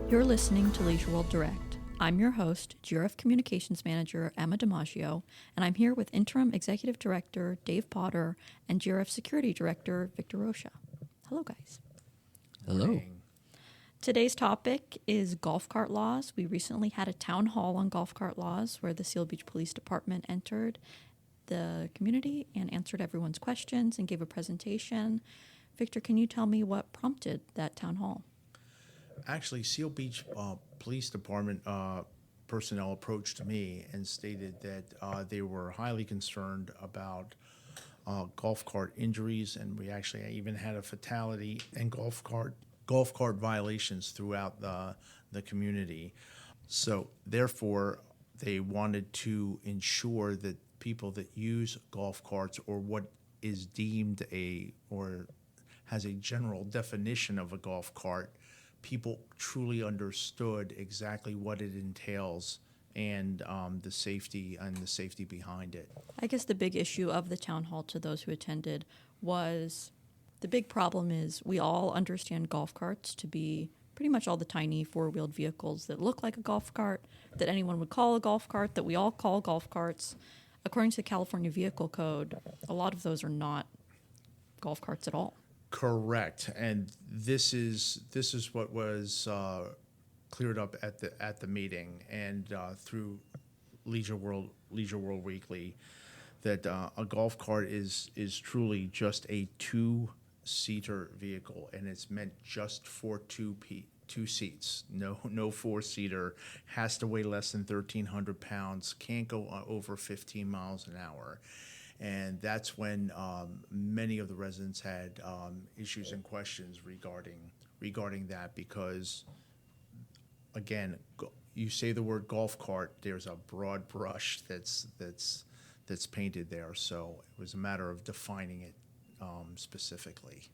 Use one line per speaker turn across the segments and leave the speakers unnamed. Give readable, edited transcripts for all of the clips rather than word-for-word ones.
You're listening to Leisure World Direct. I'm your host, GRF Communications Manager Emma DiMaggio, and I'm here with Interim Executive Director Dave Potter and GRF Security Director Victor Rocha. Hello, guys.
Hello.
Morning.
Today's topic is golf cart laws. We recently had a town hall on golf cart laws where the Seal Beach Police Department entered the community and answered everyone's questions and gave a presentation. Victor, can you tell me what prompted that town hall?
Actually, Seal Beach Police Department personnel approached me and stated that they were highly concerned about golf cart injuries, and we actually even had a fatality and golf cart violations throughout the community. So therefore, they wanted to ensure that people that use golf carts, or what is deemed or has a general definition of a golf cart, people truly understood exactly what it entails and the safety behind it.
I guess the big issue of the town hall to those who attended was the big problem is we all understand golf carts to be pretty much all the tiny four-wheeled vehicles that look like a golf cart, that anyone would call a golf cart, that we all call golf carts. According to the California Vehicle Code, a lot of those are not golf carts at all.
Correct, and this is what was cleared up at the meeting and through Leisure World Weekly, that a golf cart is truly just a two-seater vehicle, and it's meant just for two seats. No four-seater. Has to weigh less than 1,300 pounds. Can't go over 15 miles an hour. And that's when many of the residents had issues and questions regarding that, because, again, you say the word golf cart, there's a broad brush that's painted there. So it was a matter of defining it specifically.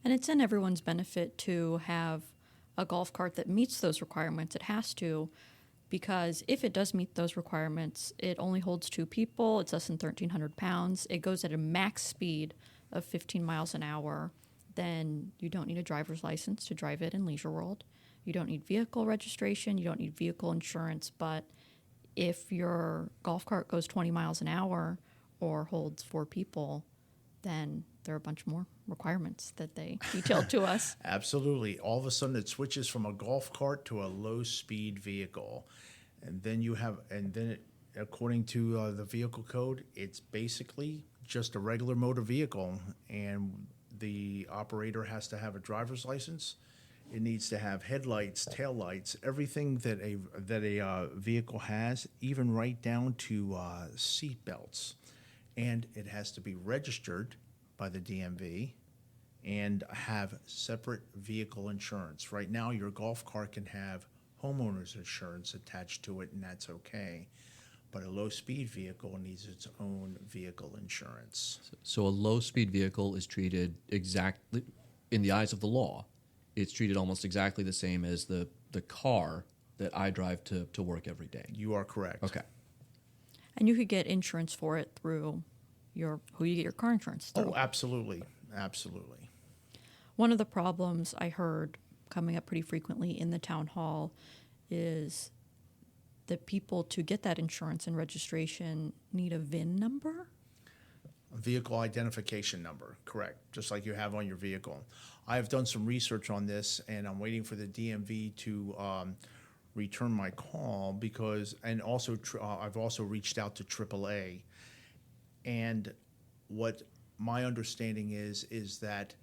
And it's in everyone's benefit to have a golf cart that meets those requirements. It has to, because if it does meet those requirements, it only holds two people, it's less than 1,300 pounds, it goes at a max speed of 15 miles an hour, then you don't need a driver's license to drive it in Leisure World. You don't need vehicle registration, you don't need vehicle insurance, but if your golf cart goes 20 miles an hour or holds four people, then there are a bunch more requirements that they detailed to us.
Absolutely. All of a sudden it switches from a golf cart to a low-speed vehicle. And then according to the vehicle code, it's basically just a regular motor vehicle, and the operator has to have a driver's license. It needs to have headlights, taillights, everything that a vehicle has, even right down to seat belts. And it has to be registered by the DMV and have separate vehicle insurance. Right now, your golf cart can have homeowner's insurance attached to it, and that's okay. But a low-speed vehicle needs its own vehicle insurance.
So a low-speed vehicle is treated exactly, in the eyes of the law, it's treated almost exactly the same as the car that I drive to work every day.
You are correct.
Okay.
And you could get insurance for it through who you get your car insurance through.
Oh, absolutely. Absolutely.
One of the problems I heard coming up pretty frequently in the town hall is that people, to get that insurance and registration, need a VIN number.
Vehicle identification number, correct, just like you have on your vehicle. I have done some research on this, and I'm waiting for the DMV to return my call and also I've also reached out to AAA. And what my understanding is that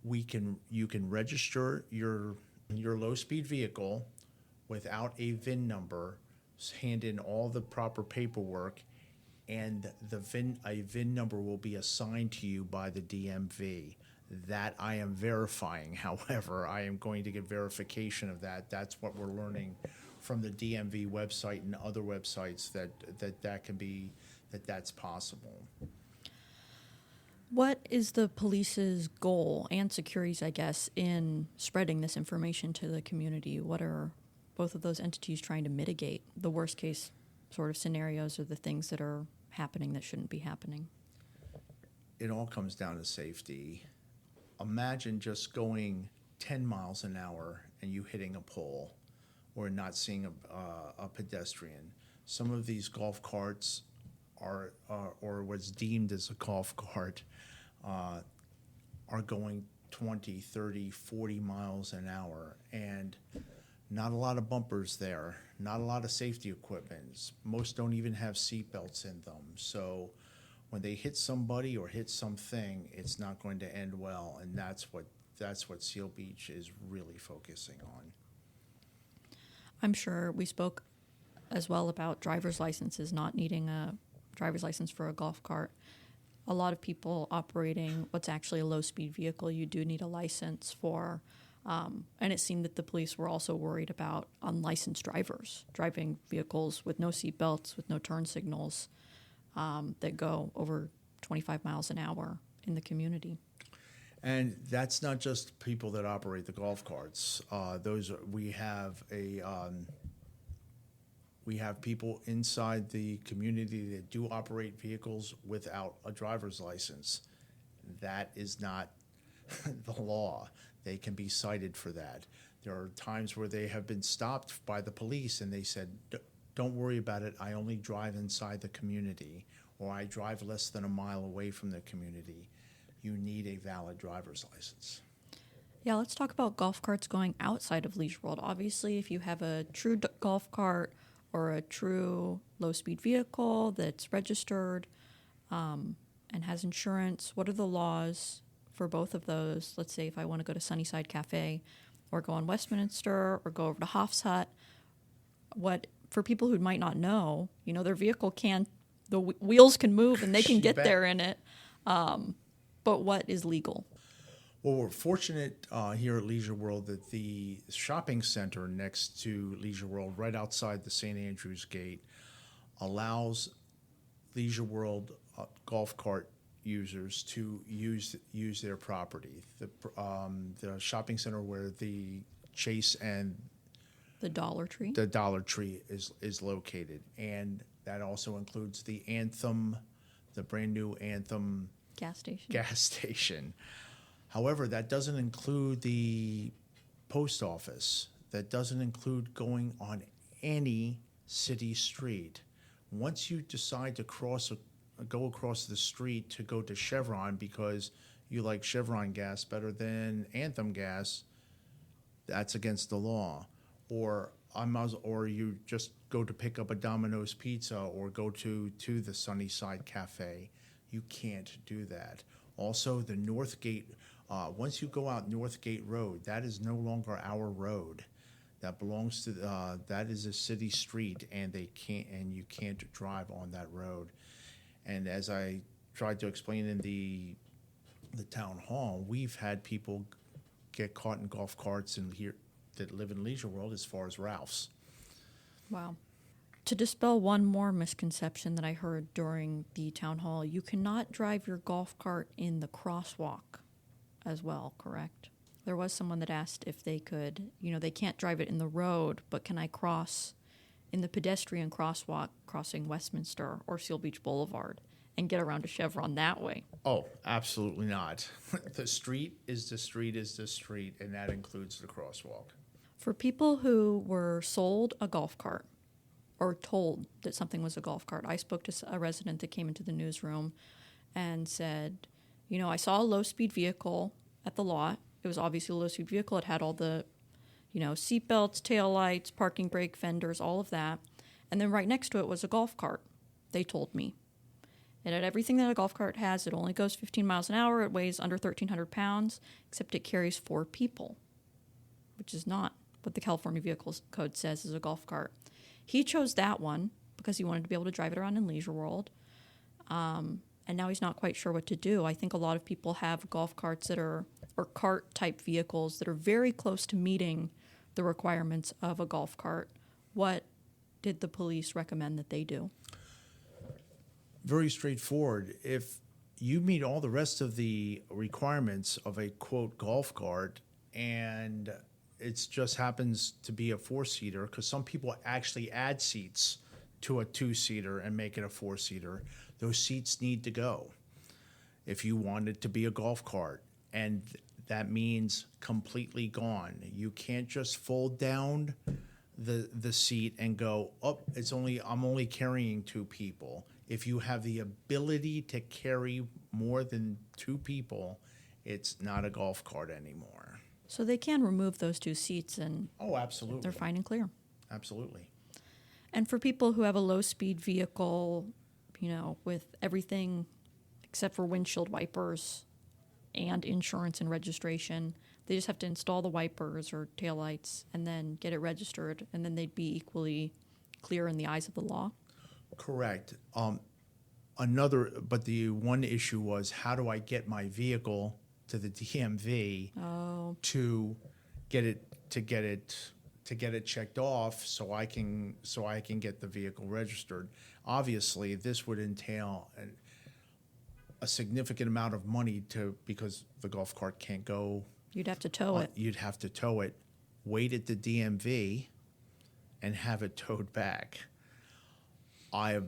you can register your low-speed vehicle without a VIN number, hand in all the proper paperwork, and a VIN number will be assigned to you by the DMV. That I am verifying. However, I am going to get verification of that. That's what we're learning from the DMV website and other websites that's possible.
What is the police's goal, and security's, I guess, in spreading this information to the community? What are both of those entities trying to mitigate the worst case sort of scenarios, or the things that are happening that shouldn't be happening?
It all comes down to safety. Imagine just going 10 miles an hour and you hitting a pole or not seeing a pedestrian. Some of these golf carts are or what's deemed as a golf cart are going 20, 30, 40 miles an hour, and not a lot of bumpers there, not a lot of safety equipment. Most don't even have seat belts in them. So when they hit somebody or hit something, it's not going to end well, and that's what Seal Beach is really focusing on.
I'm sure we spoke as well about driver's licenses, not needing a driver's license for a golf cart. A lot of people operating what's actually a low-speed vehicle, you do need a license for. And it seemed that the police were also worried about unlicensed drivers driving vehicles with no seatbelts, with no turn signals, that go over 25 miles an hour in the community.
And that's not just people that operate the golf carts. We have people inside the community that do operate vehicles without a driver's license. That is not the law. They can be cited for that. There are times where they have been stopped by the police and they said, don't worry about it, I only drive inside the community, or I drive less than a mile away from the community. You need a valid driver's license.
Yeah, let's talk about golf carts going outside of Leisure World. Obviously, if you have a true golf cart or a true low-speed vehicle that's registered and has insurance, what are the laws for both of those? Let's say if I want to go to Sunnyside Cafe or go on Westminster or go over to Hoff's Hut, for people who might not know, their vehicle the wheels can move and they can get there in it, but what is legal?
Well, we're fortunate here at Leisure World that the shopping center next to Leisure World, right outside the St. Andrews Gate, allows Leisure World golf cart users to use their property. The shopping center where the Chase and
The Dollar Tree
is located, and that also includes the brand new Anthem gas station. However, that doesn't include the post office. That doesn't include going on any city street. Once you decide to go across the street to go to Chevron because you like Chevron gas better than Anthem gas, that's against the law. Or you just go to pick up a Domino's pizza or go to the Sunnyside Cafe. You can't do that. Also, the Northgate, once you go out Northgate Road, that is no longer our road. That belongs to that is a city street, and you can't drive on that road. And as I tried to explain in the town hall, we've had people get caught in golf carts that live in Leisure World as far as Ralph's.
Wow. To dispel one more misconception that I heard during the town hall, you cannot drive your golf cart in the crosswalk as well, correct? There was someone that asked if they could, they can't drive it in the road, but can I cross in the pedestrian crosswalk crossing Westminster or Seal Beach Boulevard and get around to Chevron that way?
Oh, absolutely not. The street is the street is the street, and that includes the crosswalk.
For people who were sold a golf cart or told that something was a golf cart, I spoke to a resident that came into the newsroom and said, I saw a low-speed vehicle at the lot. It was obviously a low-speed vehicle. It had all the, seatbelts, taillights, parking brake fenders, all of that. And then right next to it was a golf cart, they told me. It had everything that a golf cart has. It only goes 15 miles an hour. It weighs under 1,300 pounds, except it carries 4 people, which is not what the California Vehicle Code says is a golf cart. He chose that one because he wanted to be able to drive it around in Leisure World. And now he's not quite sure what to do. I think a lot of people have golf carts or cart-type vehicles that are very close to meeting the requirements of a golf cart. What did the police recommend that they do?
Very straightforward. If you meet all the rest of the requirements of a, quote, golf cart, and it just happens to be a 4-seater, because some people actually add seats to a 2-seater and make it a 4-seater, those seats need to go if you want it to be a golf cart. And that means completely gone. You can't just fold down the seat and go, oh, I'm only carrying 2 people. If you have the ability to carry more than 2 people, it's not a golf cart anymore.
So they can remove those 2 seats and
Oh, absolutely.
they're fine and clear.
Absolutely.
And for people who have a low-speed vehicle, with everything except for windshield wipers and insurance and registration, they just have to install the wipers or taillights and then get it registered, and then they'd be equally clear in the eyes of the law.
Correct. But the one issue was, how do I get my vehicle to the DMV to get it checked off so I can get the vehicle registered? Obviously, this would entail a significant amount of money because the golf cart can't go.
You'd have to tow it.
You'd have to tow it, wait at the DMV, and have it towed back. I've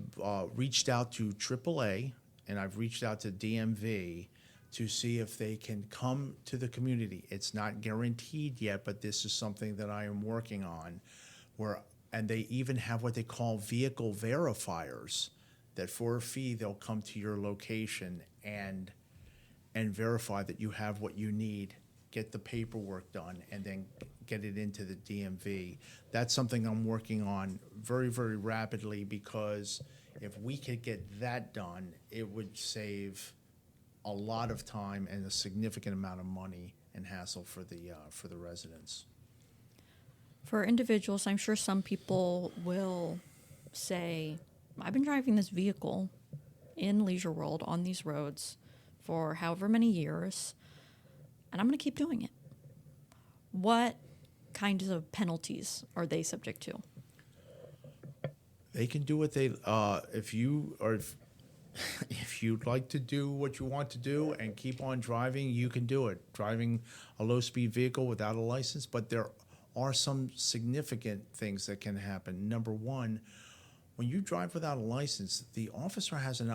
reached out to AAA and I've reached out to DMV to see if they can come to the community. It's not guaranteed yet, but this is something that I am working on. And they even have what they call vehicle verifiers, that for a fee they'll come to your location and verify that you have what you need, get the paperwork done, and then get it into the DMV. That's something I'm working on very, very rapidly, because if we could get that done, it would save a lot of time and a significant amount of money and hassle for the residents.
For individuals, I'm sure some people will say, I've been driving this vehicle in Leisure World on these roads for however many years, and I'm going to keep doing it. What kinds of penalties are they subject to?
They can do what they if you'd like to do what you want to do and keep on driving, you can do it. Driving a low-speed vehicle without a license, but there are some significant things that can happen. Number one, when you drive without a license, the officer has an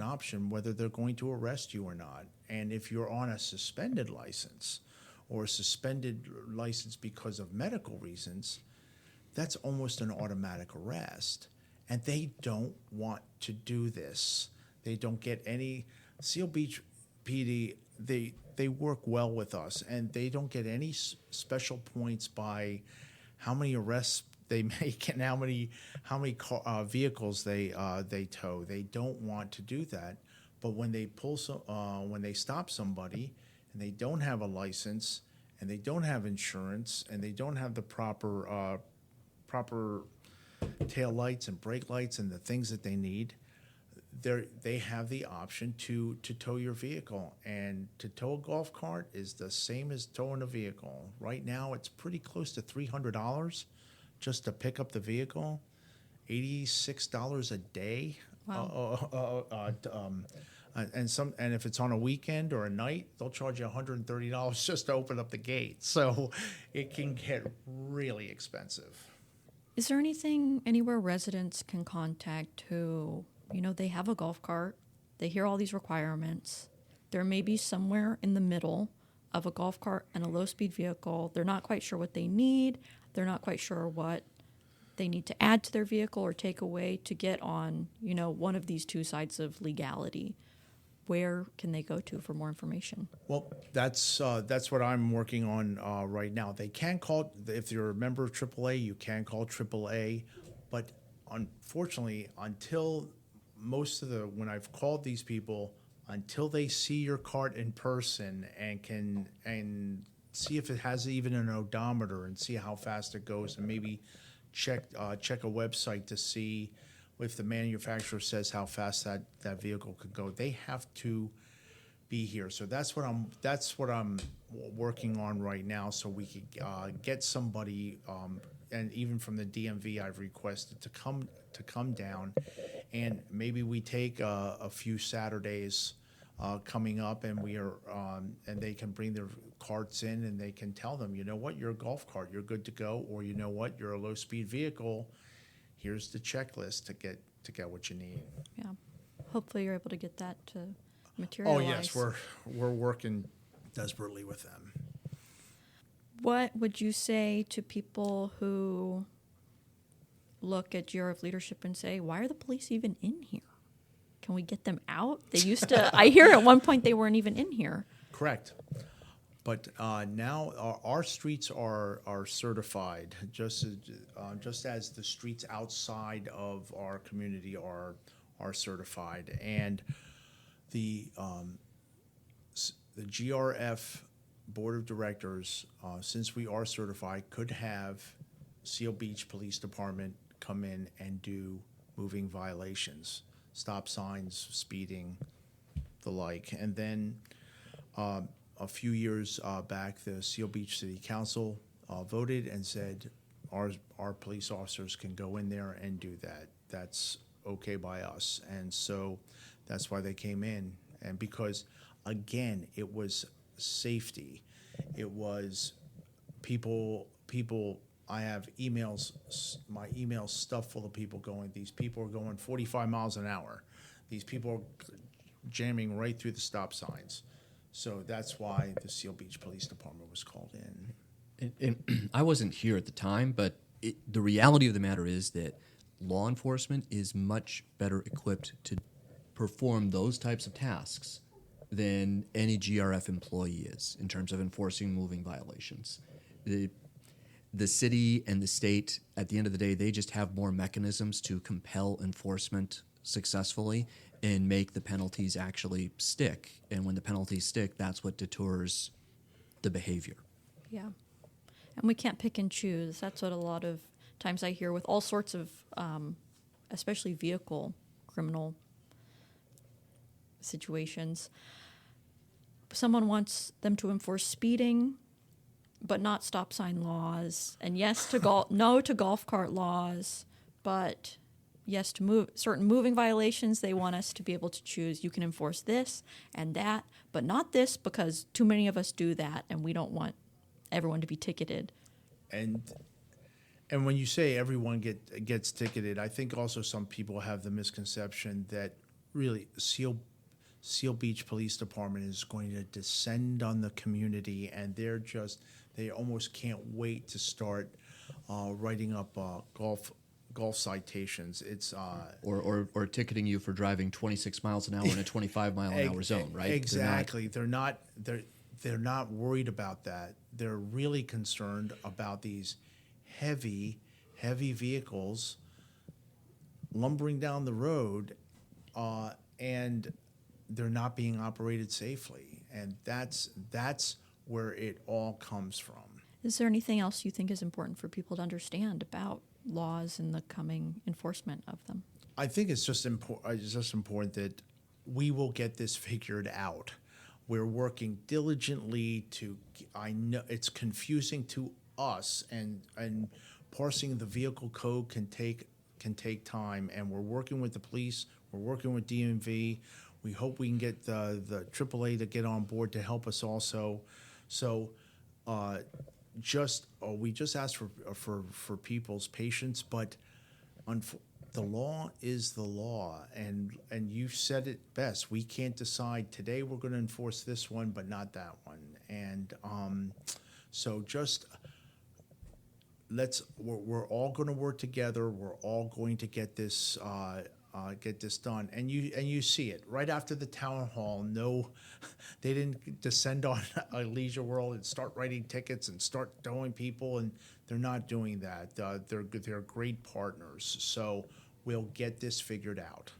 option whether they're going to arrest you or not. And if you're on a suspended license or a suspended license because of medical reasons, that's almost an automatic arrest. And they don't want to do this. They don't get any. Seal Beach PD, they work well with us, and they don't get any special points by how many arrests they make and how many vehicles they tow. They don't want to do that. But when they when they stop somebody and they don't have a license and they don't have insurance and they don't have the proper tail lights and brake lights and the things that they need, they have the option to tow your vehicle. And to tow a golf cart is the same as towing a vehicle. Right now, it's pretty close to $300 just to pick up the vehicle, $86 a day.
Wow.
And if it's on a weekend or a night, they'll charge you $130 just to open up the gate. So it can get really expensive.
Is there anywhere residents can contact who, they have a golf cart, they hear all these requirements, they're maybe somewhere in the middle of a golf cart and a low-speed vehicle, they're not quite sure what they need, they're not quite sure what they need to add to their vehicle or take away to get on, one of these 2 sides of legality? Where can they go to for more information?
Well, that's what I'm working on right now. They can call, if you're a member of AAA, you can call AAA. But unfortunately, when I've called these people, until they see your cart in person and see if it has even an odometer and see how fast it goes, and maybe check a website to see if the manufacturer says how fast that vehicle could go, they have to be here. So that's what I'm working on right now. So we could get somebody, and even from the DMV, I've requested to come down, and maybe we take a few Saturdays coming up, and and they can bring their carts in, and they can tell them, you're a golf cart, you're good to go, or you're a low speed vehicle. Here's the checklist to get what you need.
Yeah. Hopefully you're able to get that to materialize.
Oh yes, we're working desperately with them.
What would you say to people who look at GRF leadership and say, why are the police even in here? Can we get them out? They used to, I hear at one point they weren't even in here.
Correct. But now our streets are certified, just as the streets outside of our community are certified, and the GRF Board of Directors, since we are certified, could have Seal Beach Police Department come in and do moving violations, stop signs, speeding, the like, and then. A few years back, the Seal Beach City Council voted and said our police officers can go in there and do that. That's okay by us. And so that's why they came in. And because, again, it was safety. It was people, I have emails, my email stuffed full of people going, these people are going 45 miles an hour. These people are jamming right through the stop signs. So that's why the Seal Beach Police Department was called in.
And I wasn't here at the time, but the reality of the matter is that law enforcement is much better equipped to perform those types of tasks than any GRF employee is in terms of enforcing moving violations. The city and the state, at the end of the day, they just have more mechanisms to compel enforcement successfully and make the penalties actually stick. And when the penalties stick, that's what deters the behavior.
Yeah. And we can't pick and choose. That's what a lot of times I hear with all sorts of, especially vehicle criminal situations. Someone wants them to enforce speeding, but not stop sign laws. And yes to no to golf cart laws, but yes to certain moving violations. They want us to be able to choose. You can enforce this and that, but not this, because too many of us do that, and we don't want everyone to be ticketed.
And when you say everyone gets ticketed, I think also some people have the misconception that really Seal Beach Police Department is going to descend on the community, and they almost can't wait to start writing up golf citations. It's
or ticketing you for driving 26 miles an hour in a 25 mile an hour zone, right?
Exactly. They're not worried about that. They're really concerned about these heavy vehicles lumbering down the road, and they're not being operated safely. And that's where it all comes from.
Is there anything else you think is important for people to understand about laws and the coming enforcement of them?
I think it's just important that we will get this figured out. We're working diligently I know it's confusing to us, and parsing the vehicle code can take time, and we're working with the police, we're working with DMV. We hope we can get the AAA to get on board to help us also. So we just ask for people's patience, but the law is the law, and you said it best. We can't decide today we're going to enforce this one, but not that one. And so just we're all going to work together. We're all going to get this done. And you see it right after the town hall. No, they didn't descend on a Leisure World and start writing tickets and start towing people, and they're not doing that. They're great partners. So we'll get this figured out.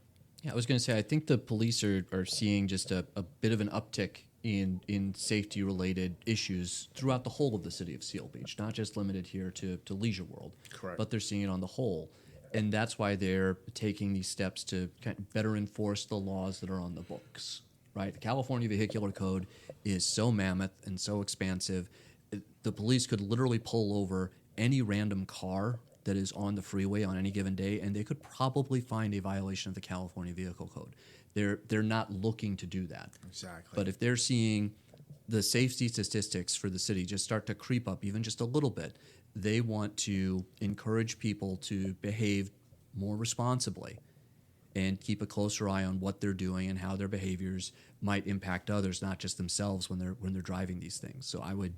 Yeah, I was going to say, I think the police are seeing just a bit of an uptick in safety-related issues throughout the whole of the city of Seal Beach, not just limited here to Leisure World.
Correct.
But they're seeing it on the whole. And that's why they're taking these steps to kind of better enforce the laws that are on the books, right? The California Vehicular Code is so mammoth and so expansive. The police could literally pull over any random car that is on the freeway on any given day, and they could probably find a violation of the California Vehicle Code. They're not looking to do that.
Exactly.
But if they're seeing the safety statistics for the city just start to creep up even just a little bit, they want to encourage people to behave more responsibly. and keep a closer eye on what they're doing and how their behaviors might impact others, not just themselves when they're driving these things. So I would,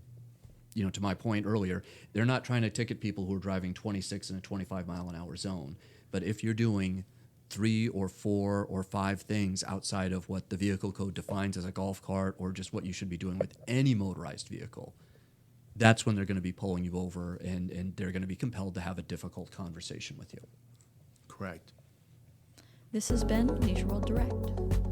to my point earlier, they're not trying to ticket people who are driving 26 in a 25 mile an hour zone. But if you're doing 3 or 4 or 5 things outside of what the vehicle code defines as a golf cart, or just what you should be doing with any motorized vehicle, that's when they're going to be pulling you over, and they're going to be compelled to have a difficult conversation with you.
Correct.
This has been Leisure World Direct.